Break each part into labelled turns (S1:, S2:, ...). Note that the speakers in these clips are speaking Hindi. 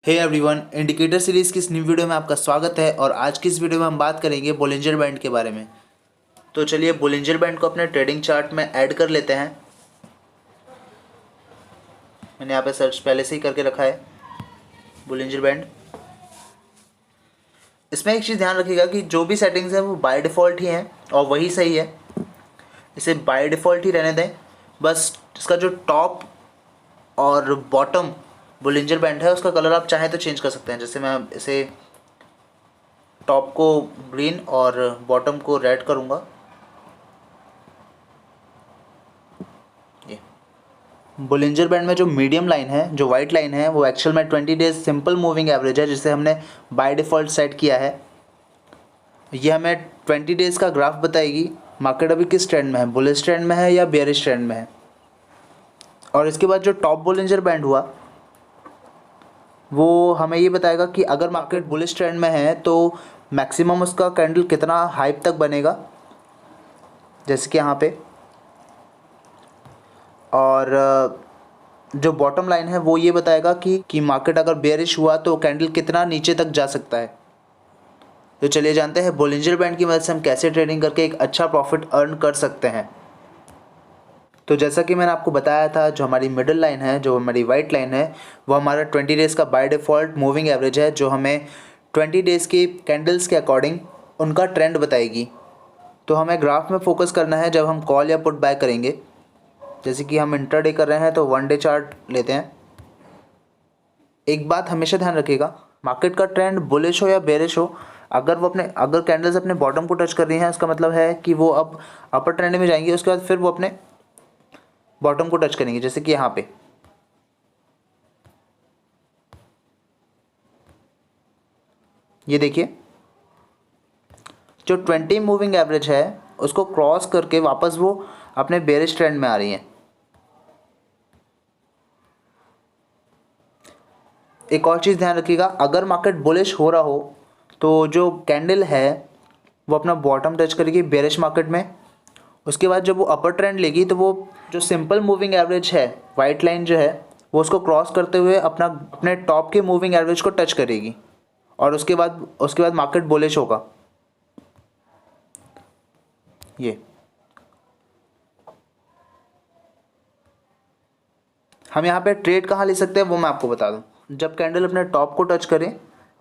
S1: हे एवरीवन, इंडिकेटर सीरीज़ की इस न्यू वीडियो में आपका स्वागत है। और आज की इस वीडियो में हम बात करेंगे बोलिंजर बैंड के बारे में। तो चलिए बोलिंजर बैंड को अपने ट्रेडिंग चार्ट में ऐड कर लेते हैं। मैंने यहाँ पे सर्च पहले से ही करके रखा है बोलिंजर बैंड। इसमें एक चीज़ ध्यान रखिएगा कि जो भी सेटिंग्स हैं वो बाय डिफ़ॉल्ट ही हैं और वही सही है, इसे बाय डिफ़ॉल्ट ही रहने दें। बस इसका जो टॉप और बॉटम बोलिंजर बैंड है उसका कलर आप चाहें तो चेंज कर सकते हैं। जैसे मैं इसे टॉप को ग्रीन और बॉटम को रेड करूँगा। ये बोलिंजर बैंड में जो मीडियम लाइन है, जो वाइट लाइन है, वो एक्चुअल में 20 डेज सिंपल मूविंग एवरेज है जिसे हमने बाय डिफ़ॉल्ट सेट किया है। ये हमें 20 डेज़ का ग्राफ बताएगी मार्केट अभी किस ट्रेंड में है, बुलिश ट्रेंड में है या बेयरिश ट्रेंड में है। और इसके बाद जो टॉप बोलिंजर बैंड हुआ वो हमें ये बताएगा कि अगर मार्केट बुलिश ट्रेंड में है तो मैक्सिमम उसका कैंडल कितना हाइप तक बनेगा, जैसे कि यहाँ पे। और जो बॉटम लाइन है वो ये बताएगा कि मार्केट अगर बेयरिश हुआ तो कैंडल कितना नीचे तक जा सकता है। तो चलिए जानते हैं बोलिंजर बैंड की मदद से हम कैसे ट्रेडिंग करके एक अच्छा प्रॉफिट अर्न कर सकते हैं। तो जैसा कि मैंने आपको बताया था, जो हमारी मिडिल लाइन है, जो हमारी वाइट लाइन है, वो हमारा 20 डेज़ का बाय डिफ़ॉल्ट मूविंग एवरेज है, जो हमें 20 डेज़ की कैंडल्स के अकॉर्डिंग उनका ट्रेंड बताएगी। तो हमें ग्राफ में फोकस करना है जब हम कॉल या पुट बाय करेंगे। जैसे कि हम इंट्राडे कर रहे हैं तो 1 डे चार्ट लेते हैं। एक बात हमेशा ध्यान रखिएगा, मार्केट का ट्रेंड बुलिश हो या बेरिश हो, अगर कैंडल्स अपने बॉटम को टच कर रही हैं, इसका मतलब है कि वो अब अपर ट्रेंड में जाएंगी। उसके बाद फिर वो अपने बॉटम को टच करेंगे, जैसे कि यहाँ पे। ये देखिए, जो 20 मूविंग एवरेज है उसको क्रॉस करके वापस वो अपने बेरिश ट्रेंड में आ रही है। एक और चीज़ ध्यान रखिएगा, अगर मार्केट बुलिश हो रहा हो तो जो कैंडल है वो अपना बॉटम टच करेगी बेरिश मार्केट में। उसके बाद जब वो अपर ट्रेंड लेगी तो वो जो सिंपल मूविंग एवरेज है, वाइट लाइन जो है, वो उसको क्रॉस करते हुए अपने टॉप के मूविंग एवरेज को टच करेगी। और उसके बाद मार्केट बुलिश होगा। ये हम यहाँ पे ट्रेड कहाँ ले सकते हैं वो मैं आपको बता दूँ। जब कैंडल अपने टॉप को टच करे,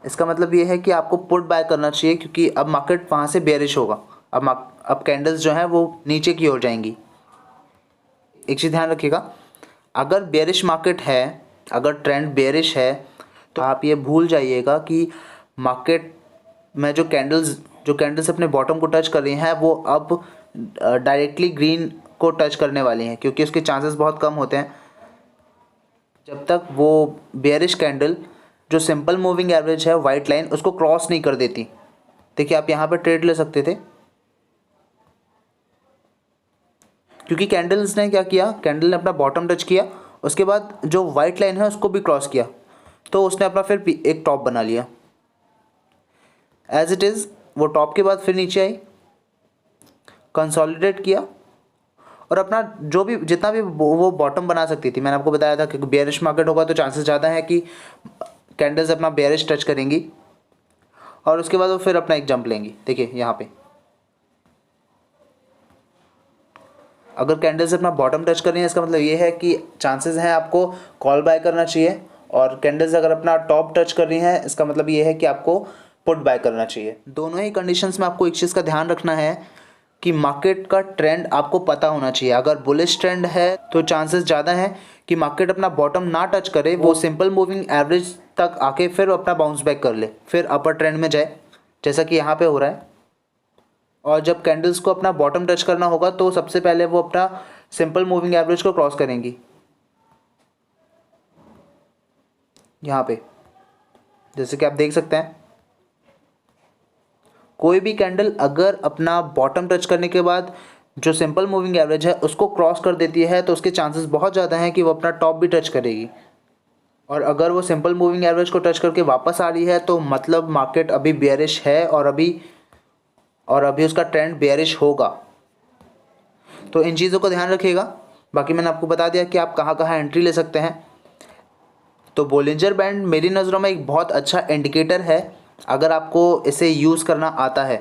S1: इसका मतलब ये है कि आपको पुट बाय करना चाहिए, क्योंकि अब मार्केट वहाँ से बेरिश होगा। अब कैंडल्स जो हैं वो नीचे की ओर जाएंगी। एक चीज़ ध्यान रखिएगा, अगर बेरिश मार्केट है, अगर ट्रेंड बेरिश है, तो आप ये भूल जाइएगा कि मार्केट में जो कैंडल्स अपने बॉटम को टच कर रही हैं वो अब डायरेक्टली ग्रीन को टच करने वाली हैं, क्योंकि उसके चांसेस बहुत कम होते हैं जब तक वो बेयरिश कैंडल जो सिंपल मूविंग एवरेज है, वाइट लाइन, उसको क्रॉस नहीं कर देती। देखिए, आप यहाँ पर ट्रेड ले सकते थे, क्योंकि कैंडल्स ने क्या किया, कैंडल ने अपना बॉटम टच किया, उसके बाद जो वाइट लाइन है उसको भी क्रॉस किया, तो उसने अपना फिर एक टॉप बना लिया। एज इट इज़ वो टॉप के बाद फिर नीचे आई, कंसोलिडेट किया और अपना जो भी जितना भी वो बॉटम बना सकती थी। मैंने आपको बताया था कि बेयरिश मार्केट होगा तो चांसेस ज़्यादा है कि कैंडल्स अपना बेयरिश टच करेंगी और उसके बाद वो फिर अपना एक जंप लेंगी। देखिए यहाँ पे अगर कैंडल्स अपना बॉटम टच कर रही हैं, इसका मतलब ये है कि चांसेस हैं आपको कॉल बाय करना चाहिए। और कैंडल्स अगर अपना टॉप टच कर रही हैं, इसका मतलब ये है कि आपको पुट बाय करना चाहिए। दोनों ही कंडीशंस में आपको एक चीज़ का ध्यान रखना है कि मार्केट का ट्रेंड आपको पता होना चाहिए। अगर बुलिश ट्रेंड है तो चांसेस ज़्यादा हैं कि मार्केट अपना बॉटम ना टच करे, वो सिंपल मूविंग एवरेज तक आके फिर अपना बाउंस बैक कर ले, फिर अपर ट्रेंड में जाए, जैसा कि यहाँ पे हो रहा है। और जब कैंडल्स को अपना बॉटम टच करना होगा तो सबसे पहले वो अपना सिंपल मूविंग एवरेज को क्रॉस करेंगी। यहाँ पे जैसे कि आप देख सकते हैं, कोई भी कैंडल अगर अपना बॉटम टच करने के बाद जो सिंपल मूविंग एवरेज है उसको क्रॉस कर देती है तो उसके चांसेस बहुत ज़्यादा हैं कि वो अपना टॉप भी टच करेगी। और अगर वो सिंपल मूविंग एवरेज को टच करके वापस आ रही है तो मतलब मार्केट अभी बेयरिश है और अभी उसका ट्रेंड बेयरिश होगा। तो इन चीज़ों को ध्यान रखिएगा। बाकी मैंने आपको बता दिया कि आप कहाँ कहाँ एंट्री ले सकते हैं। तो बोलिंजर बैंड मेरी नज़रों में एक बहुत अच्छा इंडिकेटर है अगर आपको इसे यूज़ करना आता है,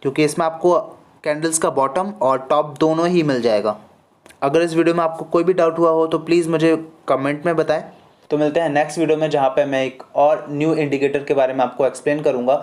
S1: क्योंकि इसमें आपको कैंडल्स का बॉटम और टॉप दोनों ही मिल जाएगा। अगर इस वीडियो में आपको कोई भी डाउट हुआ हो तो प्लीज़ मुझे कमेंट में बताएं। तो मिलते हैं नेक्स्ट वीडियो में, जहाँ पे मैं एक और न्यू इंडिकेटर के बारे में आपको एक्सप्लेन करूँगा।